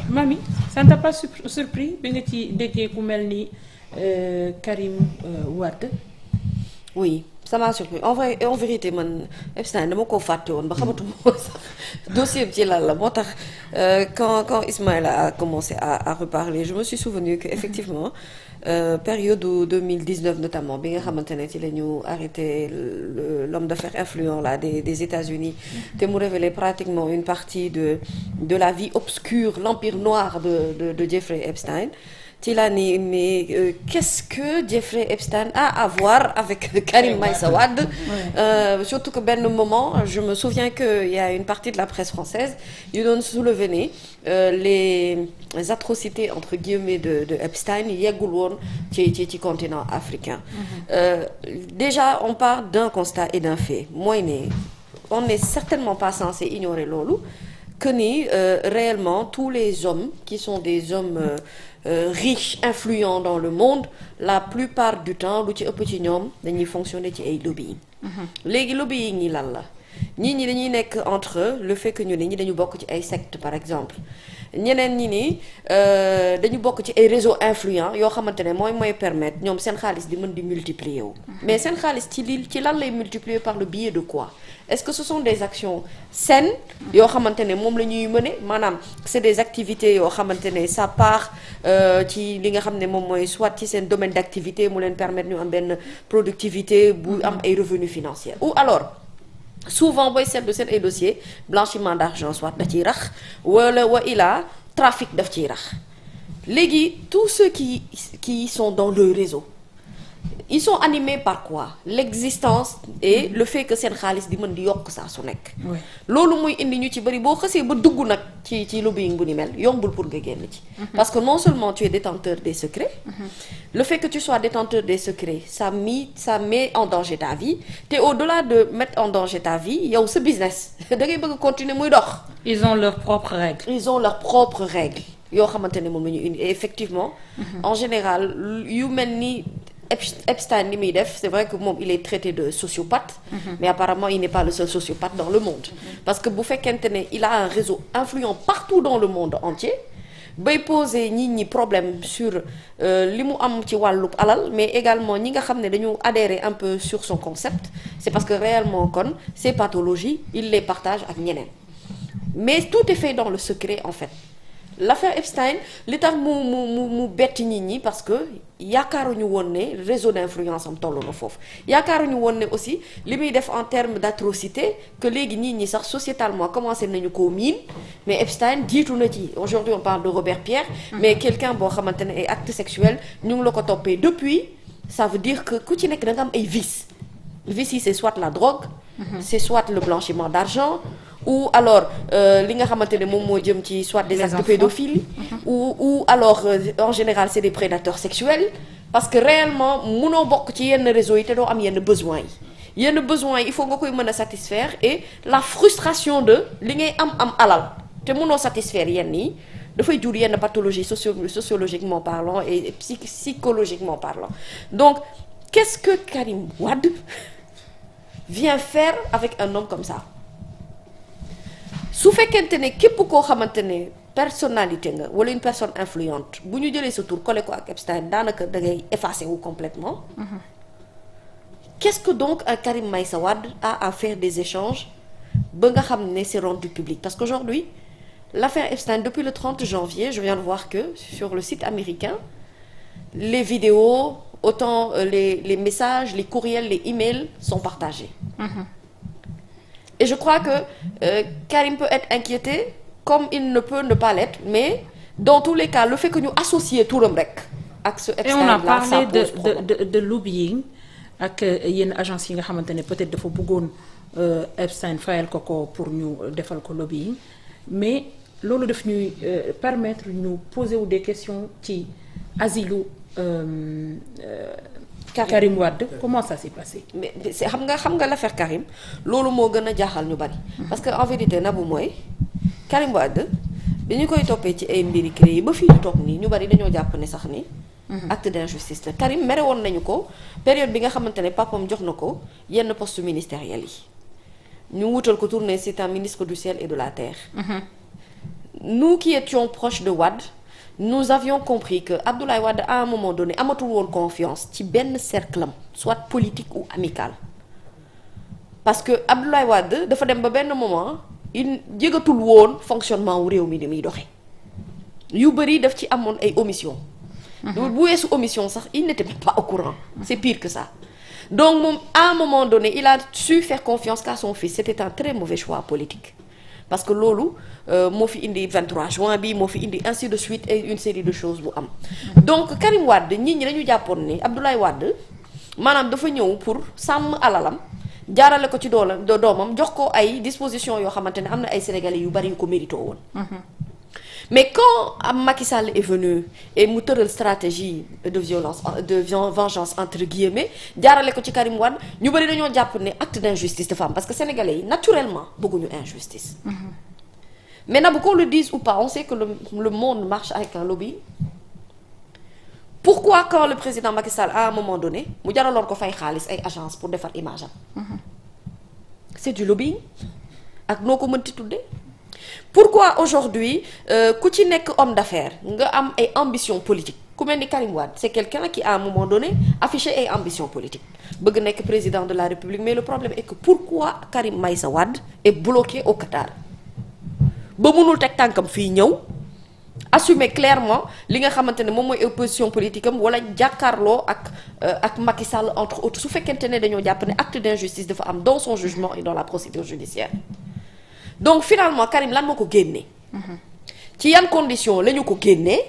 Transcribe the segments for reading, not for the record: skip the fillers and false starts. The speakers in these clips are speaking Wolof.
Mami, ça ne t'a pas surpris bi nga ci déggee ku mel ni Karim Wade. Oui, ça m'a surpris en vérité man Epstein dama ko fàtte woon ba xamatuma ko sax dossier bi ci lan la moo tax quand Ismaïla a commencé à reparler je me suis souvenu que effectivement période 2019 notamment bi nga xamante ne ci la ñu arrêté l'homme d'affaires influent là des États-Unis te mu révélé pratiquement une partie de la vie obscure l'empire noir de Jeffrey Epstein. ci laa ni mais qu'est-ce que Jeffrey Epstein a à voir avec Karim Meïssa Wade surtout que benn moment je me souviens que il y a une partie de la presse française yu doon soulever ne les atrocités entre guillemets de Epstein yeggul woon ci continent africain déjà on part d'un constat et d'un fait mooy ne on n'est certainement pas censé ignorer loolu que ni réellement tous les hommes qui sont des hommes riches influents dans le monde la plupart du temps lu ci ëpp ci ñoom dañuy fonctionner ci ay lobbying léegi lobbying ñi lan la ñi dañuy nekk entre eux le fait que ñu ne ñi dañu bokk ci ay sectes par exemple ñeneen ñi ni dañu bokk ci ay réseaux influents yoo xamante ne mooy permettre ñoom seen xaalis di mën di multiplier wu mais seen xaalis ci lan lay multiplier par le biais de quoi est-ce que ce sont des actions saines yoo xamante ne moom la ñuy mener maanaam c'est des activités yoo xamante ne ça part ci li nga xam ne moom mooy soit ci seen domaine d'activité mu leen permettre ñu am benn productivité bu am ay revenus financiers ou alors souvent booy seetlu seen ay dossiers blanchiment d'argent soit da ciy rax wala wa ilaa trafic daf ciy rax léegi tous ceux qui sont dans le réseau ils sont animés par quoi l'existence et le fait que seen xaalis di mën di yokk saa su nekk loolu muy indi ñu ci bëri boo xësee ba dugg nag ci lobbying bu ni mel yombul pour nga génn ci parce que non seulement tu es détenteur des secrets le fait que tu sois détenteur des secrets ça met en danger ta vie te au-delà de mettre en danger ta vie yow sa business da ngay bëgg continuer muy dox ils ont leurs propres règles yoo xamante ne moom la ñu indi et effectivement en général yu mel ni Epstein li muy def c'est vrai que moom il est traité de sociopathe mais apparemment il n'est pas le seul sociopathe dans le monde parce que bu fekkente ne il a un réseau influent partout dans le monde entier bay poser ñi problème sur li mu am ci wàllu alal mais également ñi nga xam ne dañu adhérer un peu sur son concept c'est parce que réellement kon ces pathologies il les partage ak ñeneen mais tout est fait dans le secret en fait l'affaire Epstein li tax mu bett nit ñi parce que yaakaaruñu woon ne réseau d'influence am tollu na foofu yaakaaruñu woon ne aussi li muy def en termes d'atrocité que léegi nit ñi sax sociétalement commencé nañu koo miin mais Epstein jiitu na ci aujourd'hui on parle de Robert Pierre mais quelqu'un boo xamante ne ay actes sexuels ñu ngi la ko toppee depuis ça veut dire que ku ci nekk da nga am ay vices yi c'est soit la drogue c'est soit le blanchiment d'argent ou alors li nga xamante ne moom moo jëm ci soit des actes de pédophilie ou alors en général c'est des prédateurs sexuels parce que réellement munoo bokk ci yenn réseaux yi te doo am yenn besoins yi il faut nga koy mën a satisfaire et la frustration de li ngay am alal te munoo satisfaire yenn yi dafay jur yenn pathologie sociologiquement parlant et psychologiquement parlant donc qu'est-ce que Karim Wade vient faire avec un homme comme ça su fekkente ne képp koo xamante ne personnalité nga wala une personne influente bu ñu jëlee sa tur collé ko ak Epstein daanaka da ngay effacer wu complètement qu'est-ce que donc un Karim Meïssa Wade a à faire des échanges ba nga xam ne c'est rendu public parce qu'aujourd'hui l'affaire Epstein depuis le 30 janvier je viens de voir que sur le site américain les vidéos autant les messages les courriels les emails sont partagés et je crois que Karim peut être inquiété comme il ne peut ne pas l'être mais dans tous les cas le fait que ñu associer turam rek ak ce Epstein là ça pose problème. de lobbying ak yenn agence yi nga xamante ne peut-être dafa bëggoon Epstein fayal ko pour ñu defal ko lobbying mais loolu daf ñuy permettre ñu poser wu des questions ci asilu Karim Wade comment ça s'est passé. mais xam nga l'affaire Karim loolu moo gën a jaaxal ñu bari. parce que en vérité nabu mooy Karim Wade bi ñu koy toppee ci ay mbiri créé yi ba fii ñu toog nii ñu bari dañoo jàpp ne sax ni. acte d'injustice la Karim mere woon nañu ko période bi nga xamante ne papam jox na ko yenn poste ministériel yi ñu wutal ko tourner c'est un ministre du ciel et de la terre. nous qui étions proches de Wade nous avions compris que Abdoulaye Wade à un moment donné amatul woon confiance ci benn cercle am soit politique ou amical parce que Abdoulaye Wade dafa dem ba benn moment il jëgatul woon fonctionnement wu réew mi ni muy doxee yu bëri daf ci amoon ay omission bu weesu omission sax il n'était pas au courant c'est pire que ça donc moom à un moment donné il a su faire confiance qu'à son fils c'était un très mauvais choix politique parce que loolu moo fi indi 23 juin bi moo fi indi ainsi de suite et une série de choses bu am donc Karim Wade nit ñi dañu jàppoon ni Abdoulaye Wade maanaam dafa ñëw pour sàmm alalam jaarale ko ci doomam jox ko ay dispositions yoo xamante ne am na ay sénégalais yu bari yu ko mérito woon mais quand Macky Sall est venu et mu tëral stratégie de vengeance entre guillemets jaarale ko ci Karim Wade ñu bari dañoo jàpp ne acte d'injustice dafa am parce que sénégalais yi naturellement bëgguñu injustice maintenant qu'on le dise ou pas on sait que le monde marche avec un lobby. Pourquoi quand le président Macky Sall à un moment donné mu jaraloon ko fay xaalis ay agence pour defar image am c'est du lobbying ak noo ko mënti tuddee pourquoi aujourd'hui ku ci nekk homme d'affaires nga am ay ambition politique ku mel ni Karim Wade c'est quelqu'un qui à un moment donné affiché ay ambition politique bëgg nekk président de la République mais le problème est que pourquoi Karim Meïssa Wade est bloqué au Qatar ba mënul teg tànkam fii ñëw assumer clairement li nga xamante ne moom mooy opposition politique am wala jàkkaarloo ak Macky Sall entre autres su fekkente ne dañoo jàpp ne acte d'injustice dafa am dans son jugement et dans la procédure judiciaire donc finalement Karim lan moo ko génnee ci yan condition la ñu ko génnee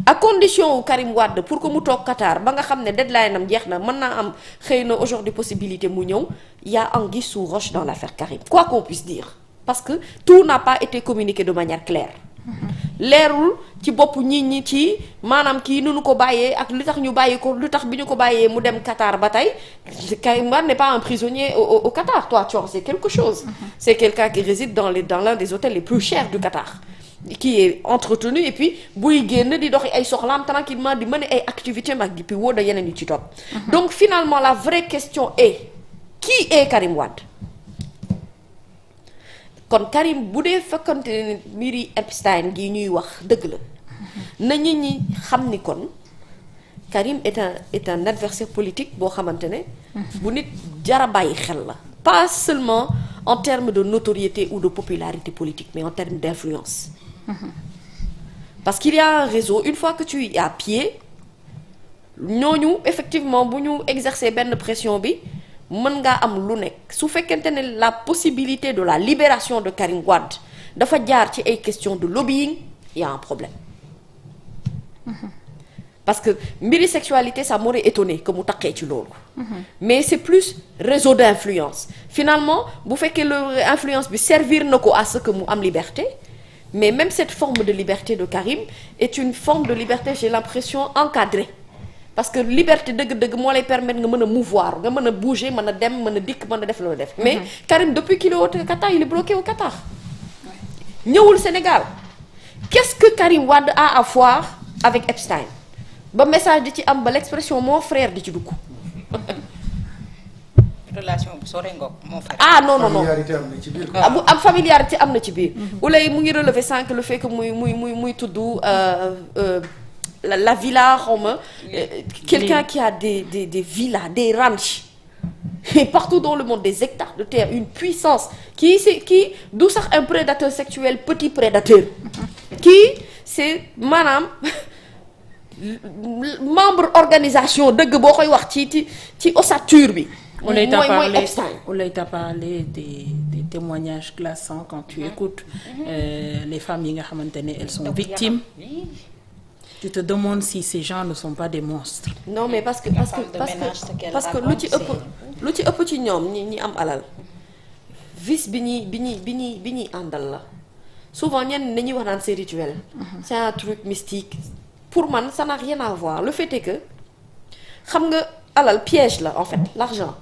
ak condition wu Karim Wade pour que mu toog Qatar ba nga xam ne deadline am jeex na mën naa am xëy na aujourd'hui possibilité mu ñëw y a anguille sous roche dans l'affaire Karim quoi qu'on puisse dire parce que tout n'a pas été communiqué de manière claire leerul ci bopp nit ñi ci maanaam kii nu ñu ko bàyyee ak lu tax ñu bàyyi ko lu tax bi ñu ko bàyyee mu dem Qatar ba tey Karim Wade n'est pas un prisonnier au Qatar toi tu en sais quelque chose c'est quelqu'un qui réside dans l'un des hôtels les plus chers du Qatar qui est entretenu et puis buy génn di doxi ay soxlaam tranquillement di mener ay activités mag di puis woo da yeneen yu ci topp donc finalement la vraie question est qui est Karim Wade kon Karim bu dee fekkante ne mbiri Epstein gi ñuy wax dëgg la na nit ñi xam ni kon Karim est un adversaire politique boo xamante ne bu nit jara bàyyi xel la pas seulement en termes de notoriété ou de popularité politique mais en termes d'influence parce qu'il y a un réseau une fois que tu y es à pied ñooñu effectivement bu ñu exercer benn pression bi mën ngaa am lu nekk su fekkente ne la possibilité de la libération de Karim Wade dafa jaar ci ay questions de lobbying il y a un problème parce que mbiri sexualité ça m'aurait étonné que mu taqee ci loolu mais c'est plus réseau d'influence finalement bu fekkee le influence bi servir na ko à ce que mu am liberté mais même cette forme de liberté de Karim est une forme de liberté j'ai l'impression encadrée parce que liberté dëgg-dëgg moo lay permettre nga mën a mouvoir nga mën a bouger mën a dem mën a dikk mën a def loolu def mais Karim depuis qu'il est au Qatar il est bloqué au Qatar ñëwul Sénégal qu'est-ce que Karim Wade a à voir avec Epstein ba message di ci am ba l'expression mon frère di ci dugg relation bu sore ngoog mon frère. ah non non non familiarité am na ci biir. bu am familiarité am na ci biir. Oulay mu ngi relever sànq le fait que muy tudd la villa xaw ma. quelqu'un qui a des villas des ranchs. et partout dans le monde des hectares de terre une puissance qui du sax un prédateur sexuel petit prédateur. kii c'est maanaam. membre organisation dëgg boo koy wax ci ossature bi. on t'a parlé des témoignages glaçants quand tu écoutes les femmes yi nga xamante ne elles sont victimes. tu te demandes si ces gens ne sont pas des monstres. non mais parce que lu ci ëpp ci ñoom ñi am alal vice bi ñuy àndal la souvent ñenn dañuy wax naan c'est rituel. c'est un truc mystique. pour man ça n'a rien à voir le fait est que xam nga alal piège la en fait l'argent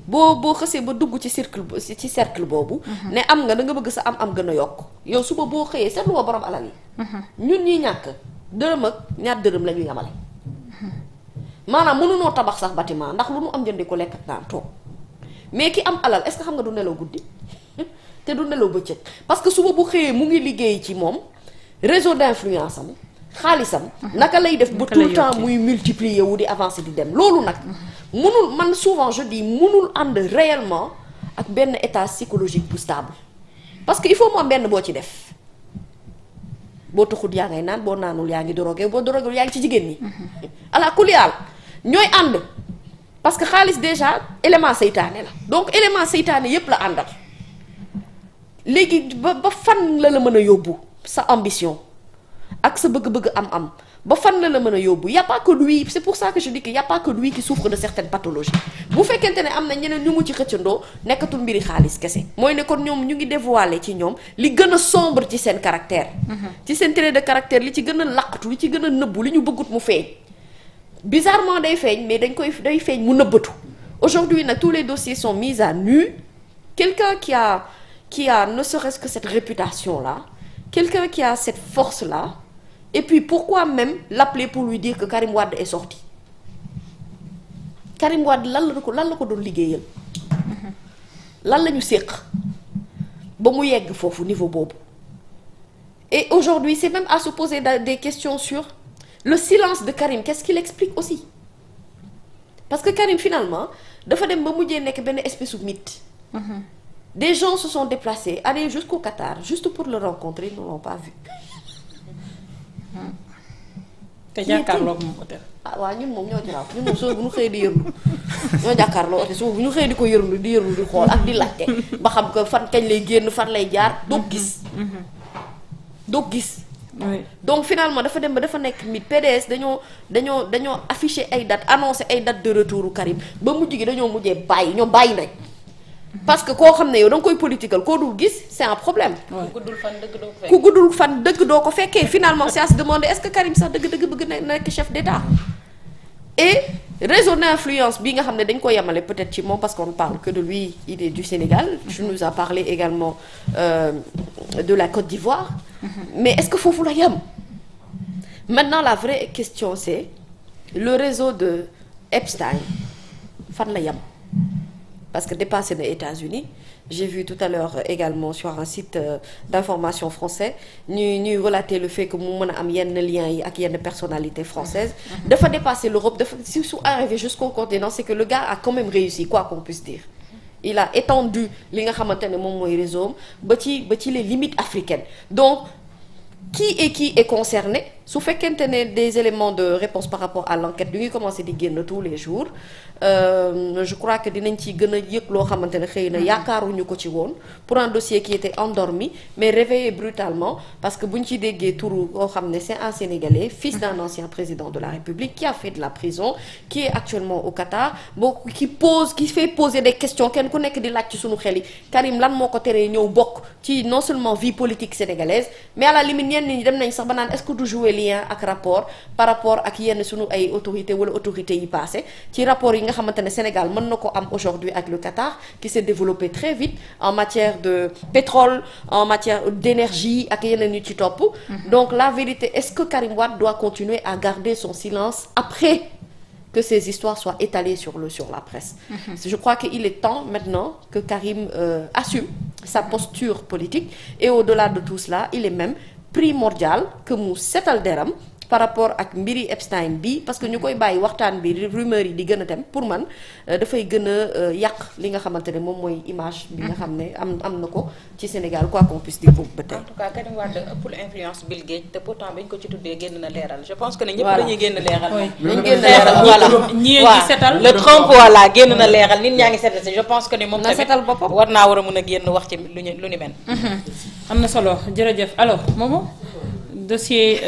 boo xësee ba dugg ci cercle boobu. ne am nga da nga bëgg sa am gën a yokk yow suba boo xëyee seetlu woo borom alal yi. ñun ñuy ñàkk dërëm ak ñaar dërëm la ñu yamale. maanaam mënunoo tabax sax bâtiment ndax lu mu am jëndee ko lekk ak naan toog mais ki am alal est-ce que xam nga du nelaw guddi. te du nelaw bëccëg parce que suba bu xëyee mu ngi liggéey ci moom réseau d'influence am xaalisam naka lay def ba tout le temps muy multiplier wu di avancer di dem loolu nag mënul man souvent je dis mënul ànd réellement ak benn état psychologique bu stable parce que il faut mu am benn boo ci def boo taxut yaa ngay naan boo naanul yaa ngi drogué boo drogué yaa ngi ci jigéen ñi ala kuliyal ñooy ànd parce que xaalis déjà élément seytaane la donc élément seytaane yépp la àndal léegi ba fan la mën a yóbbu sa ambition ak sa bëgg-bëgg am-am ba fan la mën a yóbbu y a pas que lui c'est pour ça que je dis que y a pas que lui qui souffre de certaines pathologies bu fekkente ne am na ñeneen ñu mu ci xëccandoo nekkatul mbiri xaalis kese mooy ne kon ñoom ñu ngi dévoiler ci ñoom li gën a sombre ci seen caractère ci seen trait de caractère li ci gën a laqatu li ci gën a nëbbu li ñu bëggut mu feeñ bizarrement day feeñ mais day feeñ mu nëbbatu aujourd'hui nag tous les dossiers sont mis à nu quelqu'un qui a ne serait-ce que cette réputation là quelqu'un qui a cette force là et puis pourquoi même l'appeler pour lui dire que Karim Wade est sorti Karim Wade lan la ko doon liggéeyal lan la ñu séq ba mu yegg foofu niveau boobu et aujourd'hui c'est même à se poser des questions sur le silence de Karim qu'est-ce qu'il explique aussi parce que Karim finalement dafa dem ba mujjee nekk benn espèce de mythe des gens se sont déplacés allés jusqu'au Qatar juste pour le rencontrer ils ne l'ont pas vu te jàkkaarloo moom hôtel. waaw ñun moom ñoo ci raw ñun moom suba bu ñu xëyee di yërlu ñoo jàkkaarloo hôtel suba bu ñu xëyee di ko yërlu di xool ak di laajte ba xam ko fan kañ lay génn fan lay jaar doo gis. doo gis. donc finalement dafa dem ba dafa nekk mit PDS dañoo afficher ay dates annoncer ay dates de retour Karim ba mujj gi dañoo mujjee bàyyi ñoom bàyyi rek. parce que koo xam ne yow da nga koy political koo dul gis c'est un problème. ku guddul fan dëgg doo ko fekkee finalement c'est à se demander est-ce que Karim sax dëgg-dëgg bëgg na nekk chef d'État. et réseau d'influence bi nga xam ne dañ ko yemale peut-être ci moom parce qu'on ne parle que de lui il est du Sénégal. tu nous as parlé également de la Côte d'Ivoire. mais est-ce que foofu la yem. maintenant la vraie question c'est le réseau de Epstein fan la yem. parce que dépassé na États-Unis j'ai vu tout à l'heure également sur un site d'information français ñuy relater le fait que mu mën a am yenn liens yi ak yenn personnalités françaises dafa dépasser l'Europe dafa su arrivé jusqu'au continent c'est que le gars a quand même réussi quoi qu'on puisse dire il a étendu li nga xamante ne moom mooy réseau ba ci les limites africaines donc qui est concerné su fekkente ne des éléments de réponse par rapport à l'enquête du ngi commencer di génn tous les jours je crois que dinañ ci gën a yëg loo xamante ne xëy na yaakaaruñu ko ci woon pour un dossier qui était endormi mais réveillé brutalement parce que buñ ci déggee turu koo xam ne c'est un Sénégalais fils d'un ancien président de la République qui a fait de la prison qui est actuellement au Qatar qui fait poser des questions kenn ku nekk di laaj ci suñu xel yi Karim lan moo ko teree ñëw bokk ci non seulement vie politique sénégalaise mais à la limite ñenn ñi dem nañ sax ba naan est-ce que du jouer lien ak rapport par rapport ak yenn suñu ay autorités wala autorités yi passé ci rapport yi nga xamante ne Sénégal mën na ko am aujourd'hui avec le Qatar qui s'est développé très vite en matière de pétrole en matière d'énergie ak yeneen yu ci topp donc la vérité est-ce que Karim Wade doit continuer à garder son silence après que ces histoires soient étalées sur la presse je crois qu'il est temps maintenant que Karim assume sa posture politique et au-delà de tout cela il est même primordial que mu setal deram par rapport ak mbiri Epstein bi parce que ñu koy bàyyi waxtaan bi rumeur yi di gën a dem pour man dafay gën a yàq li nga xamante ne moom mooy image bi nga xam ne am na ko ci Sénégal quoi qu'on puisse dire boobu ba tey. en tout cas Karim Wade ëppul influence Bill Gates te pourtant bañ ko ci tuddee génn na leeral je pense que ne ñëpp dañuy génn leeral. dañu génn leeral voilà ñii ngi setal le Trump voilà génn na leeral nit ñaa ngi setal je pense que ne moom tamit setal boppam war naa war a mën a génn wax ci lu ni mel. am na solo jërëjëf alors Momo dossier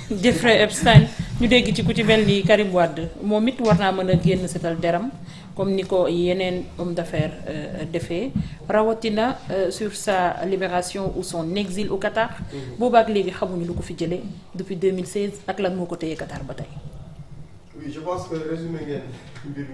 Jeffrey Epstein ñu dégg ci ku ci mel ni Karim Wade moom it war naa mën a génn setal deram comme ni ko yeneen homme d'affaires defee rawatina sur sa libération ou son exil au Qatar. boobaak léegi xamuñu lu ko fi jëlee depuis 2016 ak lan moo ko téye Qatar ba tey. Oui, je pense que résumé ngeen mbir mi